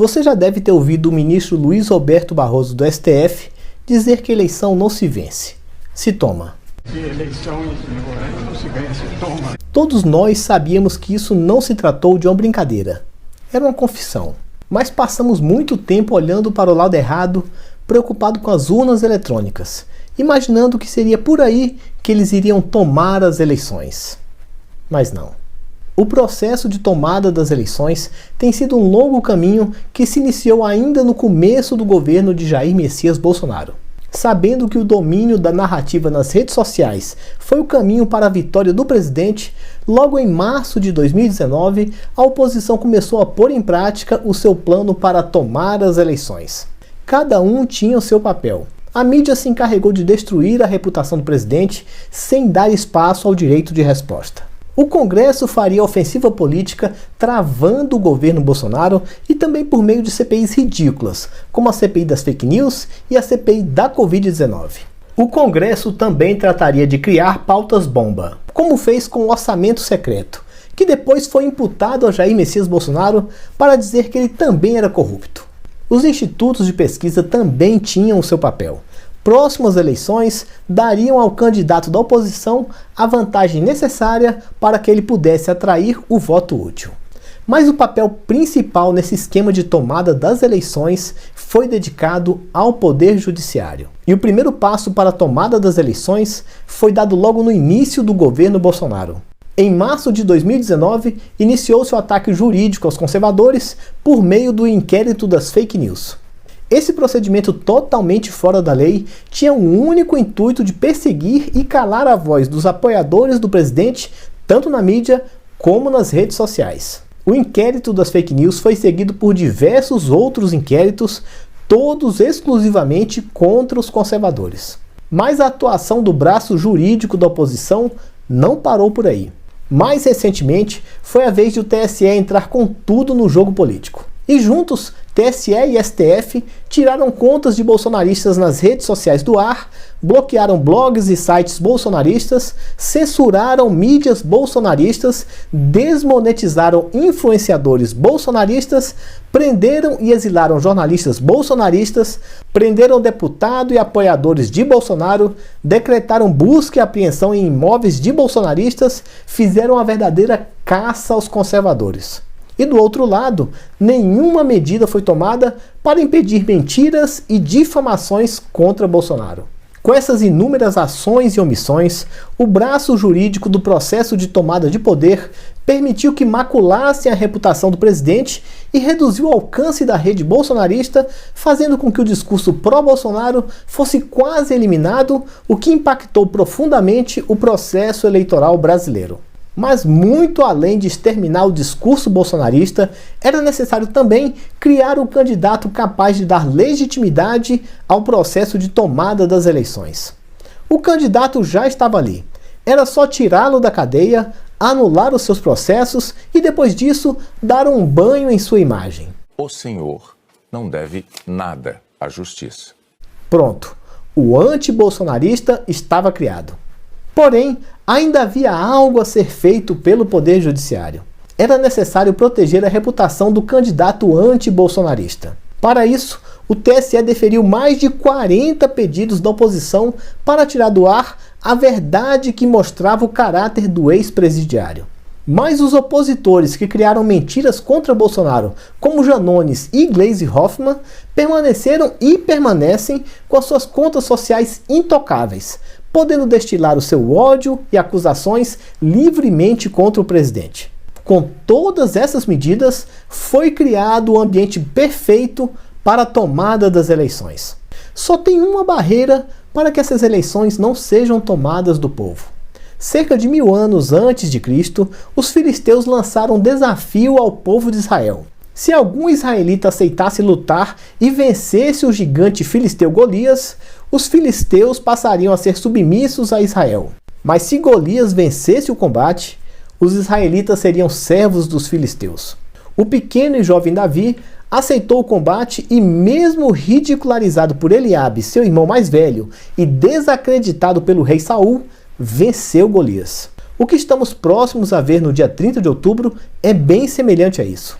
Você já deve ter ouvido o ministro Luiz Roberto Barroso do STF dizer que eleição não se vence, se toma. Não se ganha, se toma. Todos nós sabíamos que isso não se tratou de uma brincadeira. Era uma confissão. Mas passamos muito tempo olhando para o lado errado, preocupado com as urnas eletrônicas, imaginando que seria por aí que eles iriam tomar as eleições. Mas não. O processo de tomada das eleições tem sido um longo caminho que se iniciou ainda no começo do governo de Jair Messias Bolsonaro. Sabendo que o domínio da narrativa nas redes sociais foi o caminho para a vitória do presidente, logo em março de 2019, a oposição começou a pôr em prática o seu plano para tomar as eleições. Cada um tinha o seu papel. A mídia se encarregou de destruir a reputação do presidente sem dar espaço ao direito de resposta. O Congresso faria ofensiva política travando o governo Bolsonaro e também por meio de CPIs ridículas, como a CPI das fake news e a CPI da Covid-19. O Congresso também trataria de criar pautas-bomba, como fez com o orçamento secreto, que depois foi imputado a Jair Messias Bolsonaro para dizer que ele também era corrupto. Os institutos de pesquisa também tinham o seu papel. Próximas eleições dariam ao candidato da oposição a vantagem necessária para que ele pudesse atrair o voto útil. Mas o papel principal nesse esquema de tomada das eleições foi dedicado ao Poder Judiciário. E o primeiro passo para a tomada das eleições foi dado logo no início do governo Bolsonaro. Em março de 2019, iniciou-se o ataque jurídico aos conservadores por meio do inquérito das fake news. Esse procedimento totalmente fora da lei tinha um único intuito de perseguir e calar a voz dos apoiadores do presidente, tanto na mídia como nas redes sociais. O inquérito das fake news foi seguido por diversos outros inquéritos, todos exclusivamente contra os conservadores. Mas a atuação do braço jurídico da oposição não parou por aí. Mais recentemente, foi a vez de o TSE entrar com tudo no jogo político. E juntos, TSE e STF tiraram contas de bolsonaristas nas redes sociais do ar, bloquearam blogs e sites bolsonaristas, censuraram mídias bolsonaristas, desmonetizaram influenciadores bolsonaristas, prenderam e exilaram jornalistas bolsonaristas, prenderam deputado e apoiadores de Bolsonaro, decretaram busca e apreensão em imóveis de bolsonaristas, fizeram uma verdadeira caça aos conservadores. E do outro lado, nenhuma medida foi tomada para impedir mentiras e difamações contra Bolsonaro. Com essas inúmeras ações e omissões, o braço jurídico do processo de tomada de poder permitiu que maculassem a reputação do presidente e reduziu o alcance da rede bolsonarista, fazendo com que o discurso pró-Bolsonaro fosse quase eliminado, o que impactou profundamente o processo eleitoral brasileiro. Mas muito além de exterminar o discurso bolsonarista, era necessário também criar um candidato capaz de dar legitimidade ao processo de tomada das eleições. O candidato já estava ali. Era só tirá-lo da cadeia, anular os seus processos e depois disso dar um banho em sua imagem. O senhor não deve nada à justiça. Pronto, o anti-bolsonarista estava criado. Porém, ainda havia algo a ser feito pelo Poder Judiciário. Era necessário proteger a reputação do candidato anti-bolsonarista. Para isso, o TSE deferiu mais de 40 pedidos da oposição para tirar do ar a verdade que mostrava o caráter do ex-presidiário. Mas os opositores que criaram mentiras contra Bolsonaro, como Janones e Gleisi Hoffmann, permaneceram e permanecem com as suas contas sociais intocáveis, podendo destilar o seu ódio e acusações livremente contra o presidente. Com todas essas medidas, foi criado o ambiente perfeito para a tomada das eleições. Só tem uma barreira para que essas eleições não sejam tomadas do povo. Cerca de 1000 anos antes de Cristo, os filisteus lançaram um desafio ao povo de Israel. Se algum israelita aceitasse lutar e vencesse o gigante filisteu Golias, os filisteus passariam a ser submissos a Israel. Mas se Golias vencesse o combate, os israelitas seriam servos dos filisteus. O pequeno e jovem Davi aceitou o combate e, mesmo ridicularizado por Eliabe, seu irmão mais velho, e desacreditado pelo rei Saul, venceu Golias. O que estamos próximos a ver no dia 30 de outubro é bem semelhante a isso.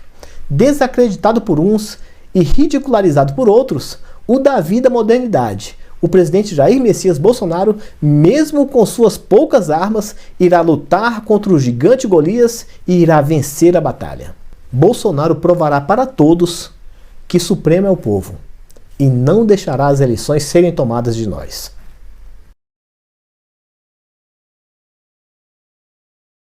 Desacreditado por uns e ridicularizado por outros, o Davi da modernidade, o presidente Jair Messias Bolsonaro, mesmo com suas poucas armas, irá lutar contra o gigante Golias e irá vencer a batalha. Bolsonaro provará para todos que supremo é o povo e não deixará as eleições serem tomadas de nós.